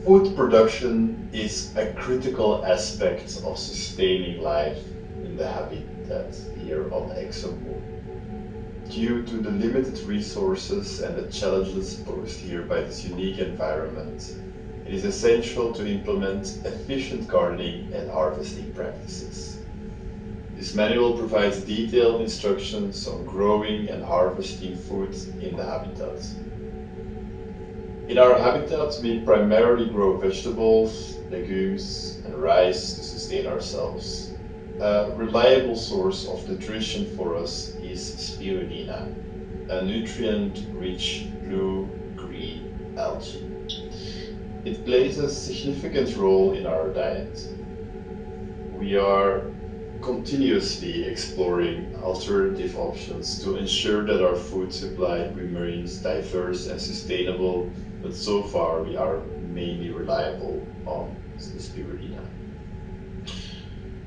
Food production is a critical aspect of sustaining life in the habitat here on Exomoon. Due to the limited resources and the challenges posed here by this unique environment, it is essential to implement efficient gardening and harvesting practices. This manual provides detailed instructions on growing and harvesting food in the habitat. In our habitat, we primarily grow vegetables, legumes, and rice to sustain ourselves. A reliable source of nutrition for us is spirulina, a nutrient-rich blue-green algae. It plays a significant role in our diet. We are continuously exploring alternative options to ensure that our food supply remains diverse and sustainable, but so far we are mainly reliable on the spirulina.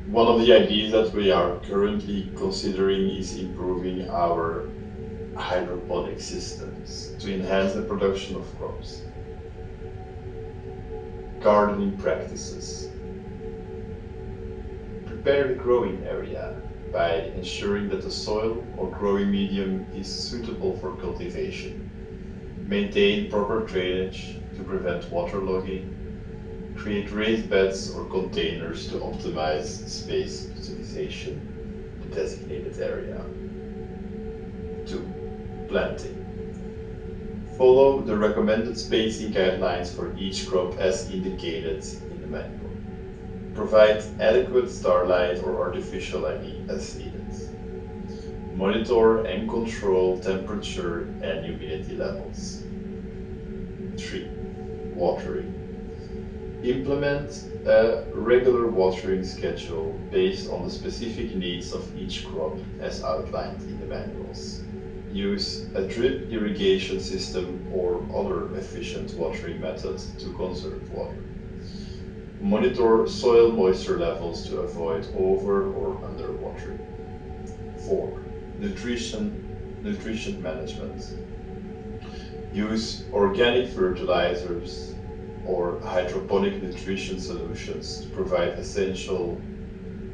One of the ideas that we are currently considering is improving our hydroponic systems to enhance the production of crops. Gardening practices. Prepare the growing area by ensuring that the soil or growing medium is suitable for cultivation. Maintain proper drainage to prevent waterlogging. Create raised beds or containers to optimize space utilization in the designated area. 2. Planting. Follow the recommended spacing guidelines for each crop as indicated in the manual. Provide adequate starlight or artificial light as needed. Monitor and control temperature and humidity levels. 3. Watering. Implement a regular watering schedule based on the specific needs of each crop as outlined in the manuals. Use a drip irrigation system or other efficient watering methods to conserve water. Monitor soil moisture levels to avoid over or underwatering. 4. Nutrition management. Use organic fertilizers or hydroponic nutrition solutions to provide essential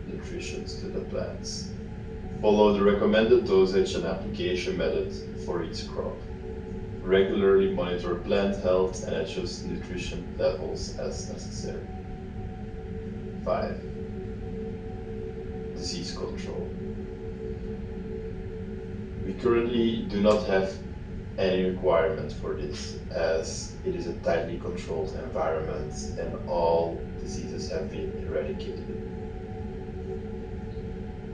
nutrition to the plants. Follow the recommended dosage and application method for each crop. Regularly monitor plant health and adjust nutrition levels as necessary. 5. Disease control. We currently do not have any requirement for this, as it is a tightly controlled environment and all diseases have been eradicated.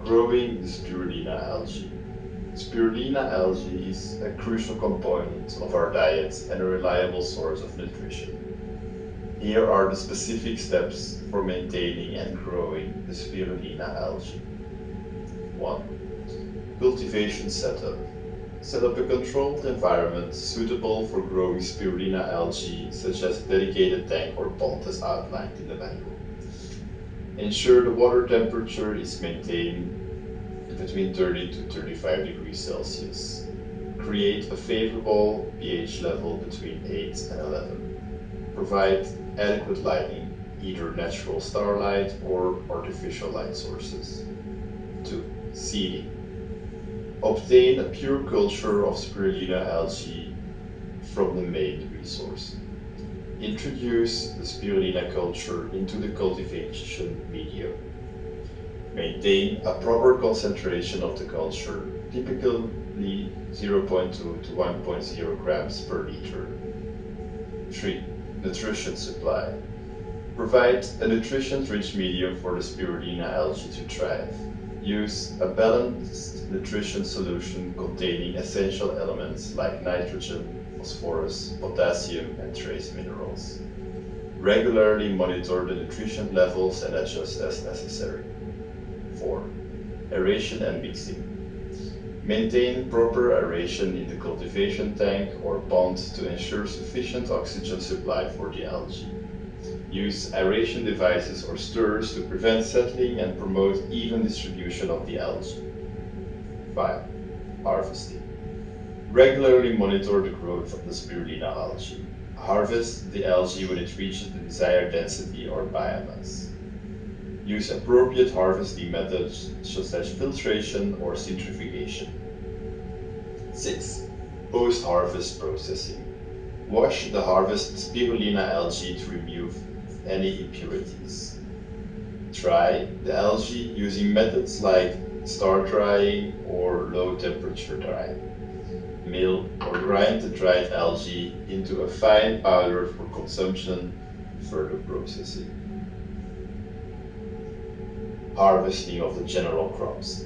Growing the spirulina algae. Spirulina algae is a crucial component of our diet and a reliable source of nutrition. Here are the specific steps for maintaining and growing the spirulina algae. 1. Cultivation setup. Set up a controlled environment suitable for growing spirulina algae, such as a dedicated tank or pond as outlined in the manual. Ensure the water temperature is maintained between 30 to 35 degrees Celsius. Create a favorable pH level between 8 and 11. Provide adequate lighting, either natural starlight or artificial light sources. 2. Seeding. Obtain a pure culture of spirulina algae from the main resource. Introduce the spirulina culture into the cultivation medium. Maintain a proper concentration of the culture, typically 0.2 to 1.0 grams per liter. 3. Nutrition supply. Provide a nutrient-rich medium for the spirulina algae to thrive. Use a balanced nutrition solution containing essential elements like nitrogen, phosphorus, potassium, and trace minerals. Regularly monitor the nutrient levels and adjust as necessary. 4. Aeration and mixing. Maintain proper aeration in the cultivation tank or pond to ensure sufficient oxygen supply for the algae. Use aeration devices or stirrers to prevent settling and promote even distribution of the algae. 5. Harvesting. Regularly monitor the growth of the spirulina algae. Harvest the algae when it reaches the desired density or biomass. Use appropriate harvesting methods such as filtration or centrifugation. 6. Post-harvest processing. Wash the harvested spirulina algae to remove any impurities. Dry the algae using methods like star drying or low temperature drying. Mill or grind the dried algae into a fine powder for consumption and further processing. Harvesting of the general crops.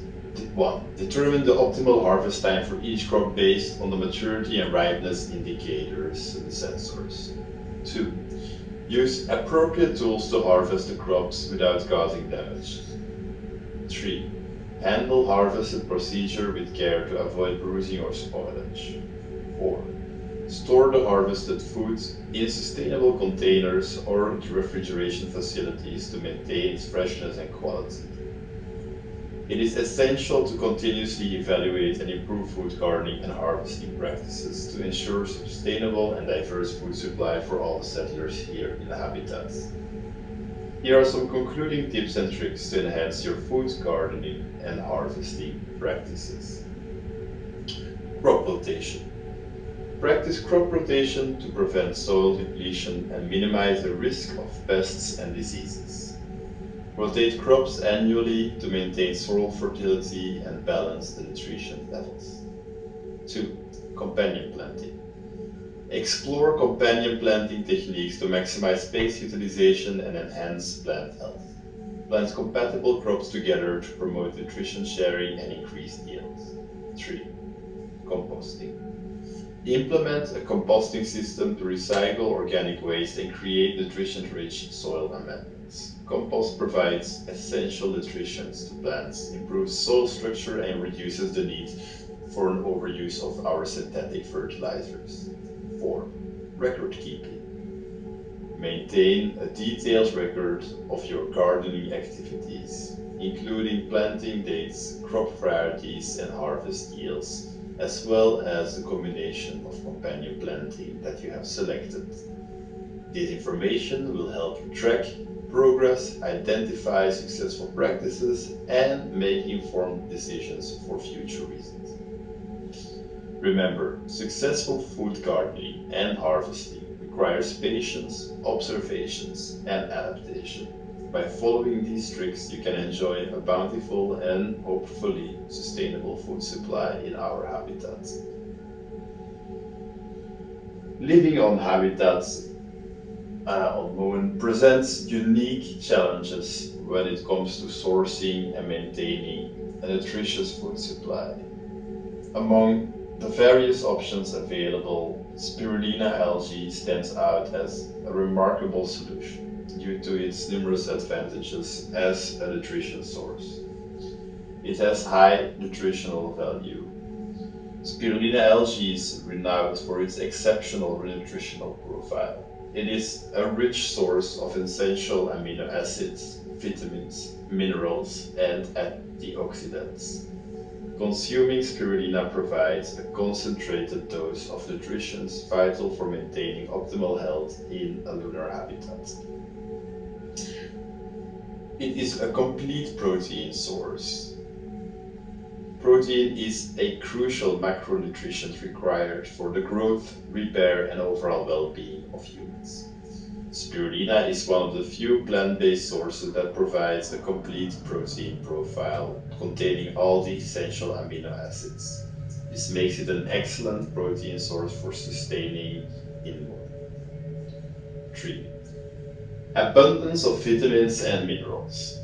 1. Determine the optimal harvest time for each crop based on the maturity and ripeness indicators, the sensors. 2. Use appropriate tools to harvest the crops without causing damage. 3. Handle harvested procedure with care to avoid bruising or spoilage. 4. Store the harvested foods in sustainable containers or refrigeration facilities to maintain its freshness and quality. It is essential to continuously evaluate and improve food gardening and harvesting practices to ensure sustainable and diverse food supply for all the settlers here in the habitats. Here are some concluding tips and tricks to enhance your food gardening and harvesting practices. Crop rotation. Practice crop rotation to prevent soil depletion and minimize the risk of pests and diseases. Rotate crops annually to maintain soil fertility and balance the nutrition levels. 2. Companion planting. Explore companion planting techniques to maximize space utilization and enhance plant health. Plant compatible crops together to promote nutrition sharing and increase yields. 3. Composting. Implement a composting system to recycle organic waste and create nutrition-rich soil amendments. Compost provides essential nutrition to plants, improves soil structure, and reduces the need for an overuse of our synthetic fertilizers. 4. Record keeping. Maintain a detailed record of your gardening activities, including planting dates, crop varieties, and harvest yields, as well as the combination of companion planting that you have selected. This information will help you track progress, identify successful practices, and make informed decisions for future reasons. Remember, successful food gardening and harvesting requires patience, observations, and adaptation. By following these tricks, you can enjoy a bountiful and hopefully sustainable food supply in our habitats. Living on habitats on Moon presents unique challenges when it comes to sourcing and maintaining a nutritious food supply. Among the various options available, spirulina algae stands out as a remarkable solution due to its numerous advantages as a nutrition source. It has high nutritional value. Spirulina algae is renowned for its exceptional nutritional profile. It is a rich source of essential amino acids, vitamins, minerals, and antioxidants. Consuming spirulina provides a concentrated dose of nutrition vital for maintaining optimal health in a lunar habitat. It is a complete protein source. Protein is a crucial macronutrient required for the growth, repair, and overall well-being of humans. Spirulina is one of the few plant-based sources that provides a complete protein profile containing all the essential amino acids. This makes it an excellent protein source for sustaining in Moon. 3. Abundance of vitamins and minerals.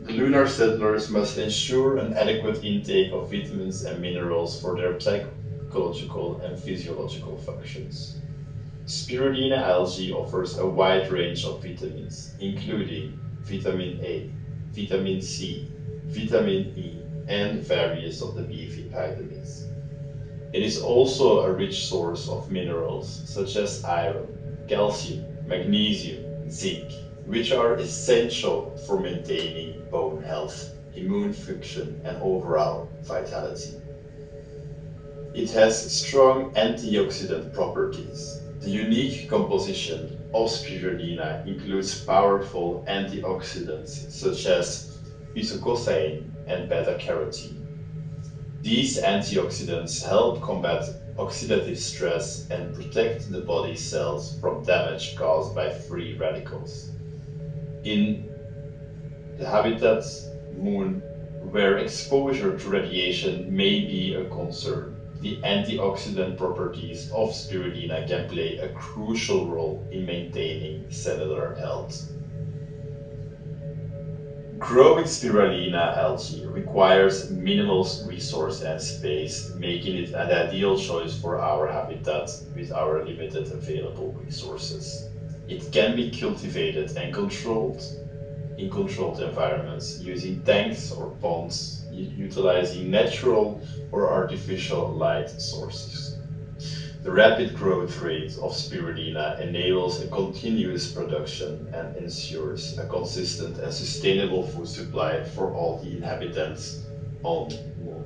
The lunar settlers must ensure an adequate intake of vitamins and minerals for their psychological and physiological functions. Spirulina algae offers a wide range of vitamins, including vitamin A, vitamin C, vitamin E, and various of the B vitamins. It is also a rich source of minerals such as iron, calcium, magnesium, zinc, which are essential for maintaining bone health, immune function, and overall vitality. It has strong antioxidant properties. The unique composition of spirulina includes powerful antioxidants such as isocosaine and beta-carotene. These antioxidants help combat oxidative stress and protect the body's cells from damage caused by free radicals. In the habitat moon, where exposure to radiation may be a concern, the antioxidant properties of spirulina can play a crucial role in maintaining cellular health. Growing spirulina algae requires minimal resource and space, making it an ideal choice for our habitat with our limited available resources. It can be cultivated and controlled in controlled environments using tanks or ponds, utilizing natural or artificial light sources. The rapid growth rate of spirulina enables a continuous production and ensures a consistent and sustainable food supply for all the inhabitants on the Moon.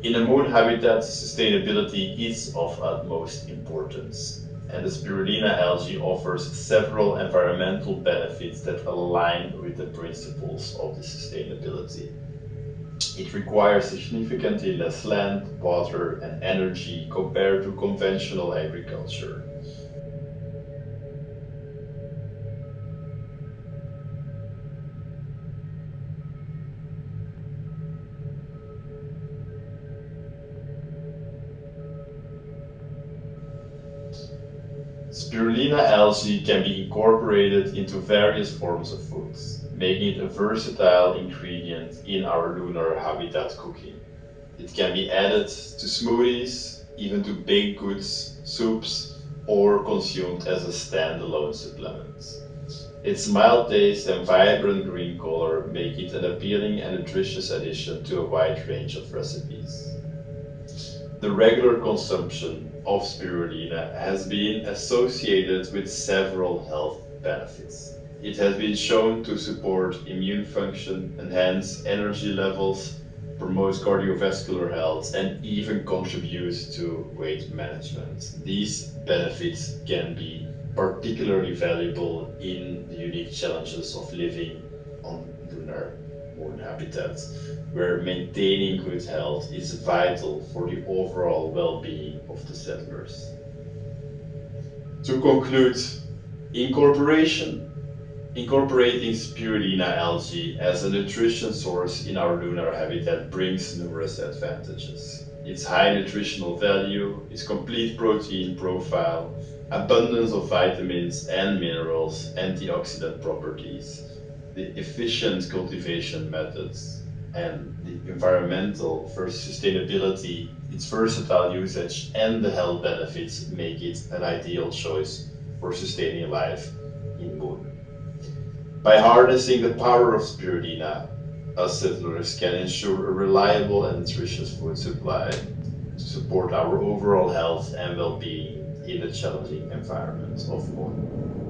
In a Moon habitat, sustainability is of utmost importance, and the spirulina algae offers several environmental benefits that align with the principles of the sustainability. It requires significantly less land, water, and energy compared to conventional agriculture. Spirulina algae can be incorporated into various forms of foods, making it a versatile ingredient in our lunar habitat cooking. It can be added to smoothies, even to baked goods, soups, or consumed as a standalone supplement. Its mild taste and vibrant green color make it an appealing and nutritious addition to a wide range of recipes. The regular consumption of spirulina has been associated with several health benefits. It has been shown to support immune function, enhance energy levels, promote cardiovascular health, and even contribute to weight management. These benefits can be particularly valuable in the unique challenges of living on lunar moon habitats, where maintaining good health is vital for the overall well-being of the settlers. To conclude, incorporating spirulina algae as a nutrition source in our lunar habitat brings numerous advantages. Its high nutritional value, its complete protein profile, abundance of vitamins and minerals, antioxidant properties, the efficient cultivation methods, and the environmental sustainability, its versatile usage, and the health benefits make it an ideal choice for sustaining life in Moon. By harnessing the power of spirulina, us settlers can ensure a reliable and nutritious food supply to support our overall health and well-being in the challenging environment of Moon.